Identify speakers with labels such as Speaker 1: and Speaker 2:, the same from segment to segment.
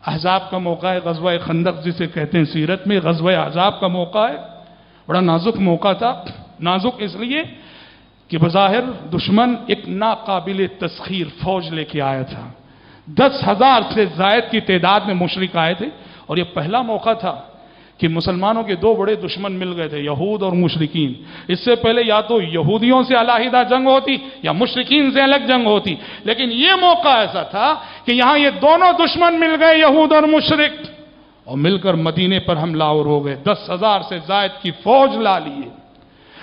Speaker 1: احزاب کا موقع ہے، غزوہ خندق جسے کہتے ہیں سیرت میں، غزوہ احزاب کا موقع ہے، بڑا نازک موقع تھا۔ نازک اس لیے کہ بظاہر دشمن ایک ناقابل تسخیر فوج لے کے آیا تھا، 10,000 سے زائد کی تعداد میں مشرک آئے تھے، اور یہ پہلا موقع تھا کہ مسلمانوں کے دو بڑے دشمن مل گئے تھے، یہود اور مشرکین۔ اس سے پہلے یا تو یہودیوں سے علیحدہ جنگ ہوتی یا مشرکین سے الگ جنگ ہوتی، لیکن یہ موقع ایسا تھا کہ یہاں یہ دونوں دشمن مل گئے، یہود اور مشرک، اور مل کر مدینے پر حملہ آور ہو گئے، 10,000 سے زائد کی فوج لا لیے۔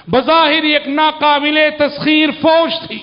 Speaker 1: بظاہر ایک ناقابل تسخیر فوج تھی۔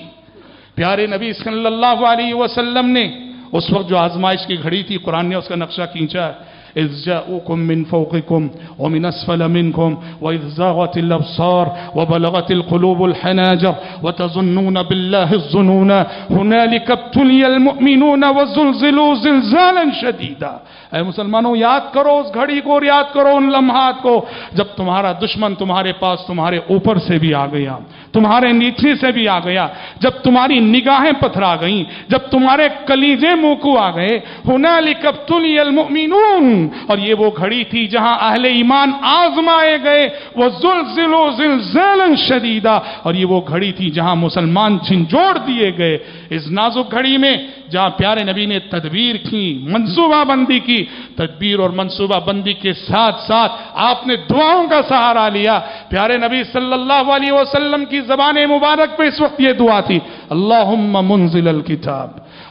Speaker 1: پیارے نبی صلی اللہ علیہ وسلم نے اس وقت جو آزمائش کی گھڑی تھی، قرآن نے اس کا نقشہ کھینچا ہے، اذ جاءوكم من فوقكم ومن اسفل منكم واذ زاغت الابصار وبلغت القلوب الحناجر وتظنون بالله الظنون هنالك ابتلي المؤمنون وزلزلوا زلزالا شديدا۔ اے مسلمانوں، یاد کرو اس گھڑی کو، اور یاد کرو ان لمحات کو جب تمہارا دشمن تمہارے پاس تمہارے اوپر سے بھی آ گیا، تمہارے نیچے سے بھی آ گیا، جب تمہاری نگاہیں پتھرا گئیں، جب تمہارے کلیجے منہ کو آ گئے۔ هنالك ابتلي المؤمنون، اور یہ وہ گھڑی تھی جہاں اہل ایمان آزمائے گئے، وزلزلوا زلزالا شدیدا، اور یہ وہ گھڑی تھی جہاں مسلمان جھنجھوڑ دیے گئے۔ اس نازک گھڑی میں جہاں پیارے نبی نے تدبیر کی، منصوبہ بندی کی، تدبیر اور منصوبہ بندی کے ساتھ ساتھ آپ نے دعاؤں کا سہارا لیا۔ پیارے نبی صلی اللہ علیہ وسلم کی زبان مبارک پہ اس وقت یہ دعا تھی، اللہم منزل الکتاب،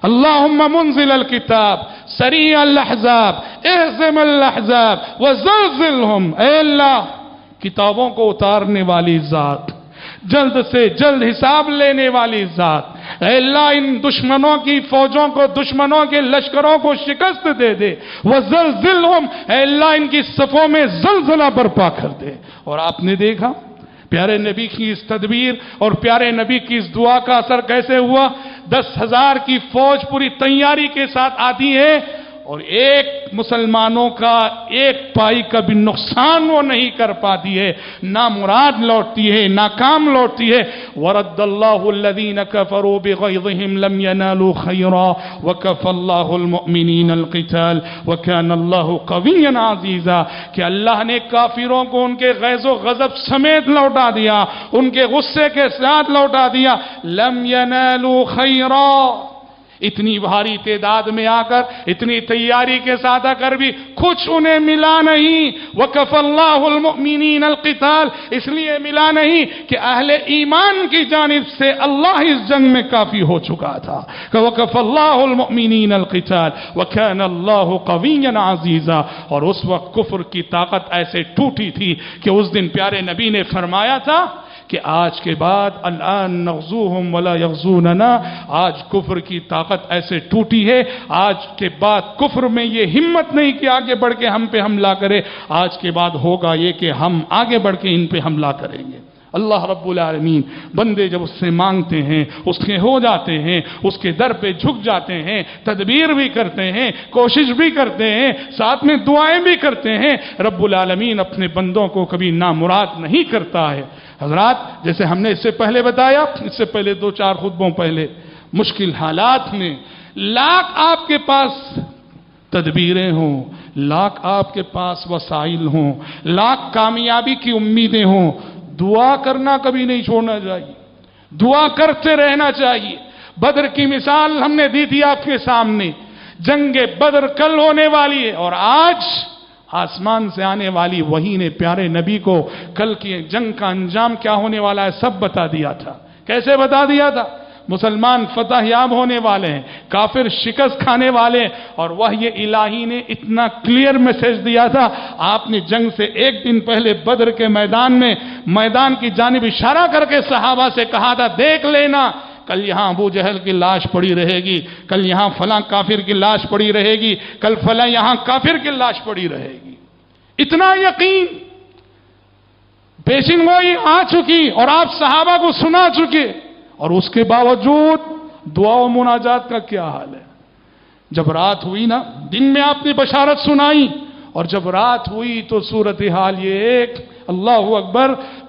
Speaker 1: اللہم منزل الکتاب، سریع الاحزاب، اہزم الاحزاب وزلزلہم۔ اے اللہ، کتابوں کو اتارنے والی ذات، جلد سے جلد حساب لینے والی ذات، اے اللہ ان دشمنوں کی فوجوں کو، دشمنوں کے لشکروں کو شکست دے دے، وزلزلہم، اے اللہ ان کی صفوں میں زلزلہ برپا کر دے۔ اور آپ نے دیکھا پیارے نبی کی اس تدبیر اور پیارے نبی کی اس دعا کا اثر کیسے ہوا۔ 10,000 کی فوج پوری تیاری کے ساتھ آتی ہے، اور ایک مسلمانوں کا ایک پائی کا بھی نقصان وہ نہیں کر پاتی ہے، نامراد لوٹتی ہے، ناکام لوٹتی ہے۔ وَرَدَّ اللَّهُ الَّذِينَ كَفَرُوا بِغَيْظِهِمْ لَمْ يَنَالُوا خَيْرًا وَكَفَى اللَّهُ الْمُؤْمِنِينَ الْقِتَالَ وَكَانَ اللَّهُ قَوِيًّا عَزِيزًا، کہ اللہ نے کافروں کو ان کے غیظ و غضب سمیت لوٹا دیا، ان کے غصے کے ساتھ لوٹا دیا۔ لَمْ يَنَالُوا خَيْرًا، اتنی بھاری تعداد میں آ کر، اتنی تیاری کے ساتھ آ کر بھی کچھ انہیں ملا نہیں۔ وَكَفَى اللَّهُ الْمُؤْمِنِينَ الْقِتَالَ، اس لیے ملا نہیں کہ اہل ایمان کی جانب سے اللہ اس جنگ میں کافی ہو چکا تھا۔ وَكَفَى اللَّهُ الْمُؤْمِنِينَ الْقِتَالَ وَكَانَ اللَّهُ قَوِيًّا عَزِيزًا۔ اور اس وقت کفر کی طاقت ایسے ٹوٹی تھی کہ اس دن پیارے نبی نے فرمایا تھا کہ آج کے بعد الان نغزوہم ولا یغزوننا، آج کفر کی طاقت ایسے ٹوٹی ہے، آج کے بعد کفر میں یہ ہمت نہیں کہ آگے بڑھ کے ہم پہ حملہ کرے، آج کے بعد ہوگا یہ کہ ہم آگے بڑھ کے ان پہ حملہ کریں گے۔ اللہ رب العالمین بندے جب اس سے مانگتے ہیں، اس کے ہو جاتے ہیں، اس کے در پہ جھک جاتے ہیں، تدبیر بھی کرتے ہیں، کوشش بھی کرتے ہیں، ساتھ میں دعائیں بھی کرتے ہیں، رب العالمین اپنے بندوں کو کبھی نامراد نہیں کرتا ہے۔ حضرات، جیسے ہم نے اس سے پہلے بتایا، اس سے پہلے 2-4 خطبوں پہلے، مشکل حالات میں لاکھ آپ کے پاس تدبیریں ہوں، لاکھ آپ کے پاس وسائل ہوں، لاکھ کامیابی کی امیدیں ہوں، دعا کرنا کبھی نہیں چھوڑنا چاہیے، دعا کرتے رہنا چاہیے۔ بدر کی مثال ہم نے دی تھی آپ کے سامنے، جنگ بدر کل ہونے والی ہے، اور آج آسمان سے آنے والی وحی نے پیارے نبی کو کل کی جنگ کا انجام کیا ہونے والا ہے سب بتا دیا تھا۔ کیسے بتا دیا تھا؟ مسلمان فتح یاب ہونے والے ہیں، کافر شکست کھانے والے ہیں، اور وحی الہی نے اتنا کلیئر میسج دیا تھا۔ آپ نے جنگ سے ایک دن پہلے بدر کے میدان کی جانب اشارہ کر کے صحابہ سے کہا تھا، دیکھ لینا کل یہاں ابو جہل کی لاش پڑی رہے گی، کل یہاں فلاں کافر کی لاش پڑی رہے گی، کل فلاں یہاں کافر کی لاش پڑی رہے گی۔ اتنا یقین، پیشن گوئی آ چکی اور آپ صحابہ کو سنا چکے، اور اس کے باوجود دعا و مناجات کا کیا حال ہے؟ جب رات ہوئی نا، دن میں آپ نے بشارت سنائی، اور جب رات ہوئی تو صورتحال یہ ایک اللہ اکبر،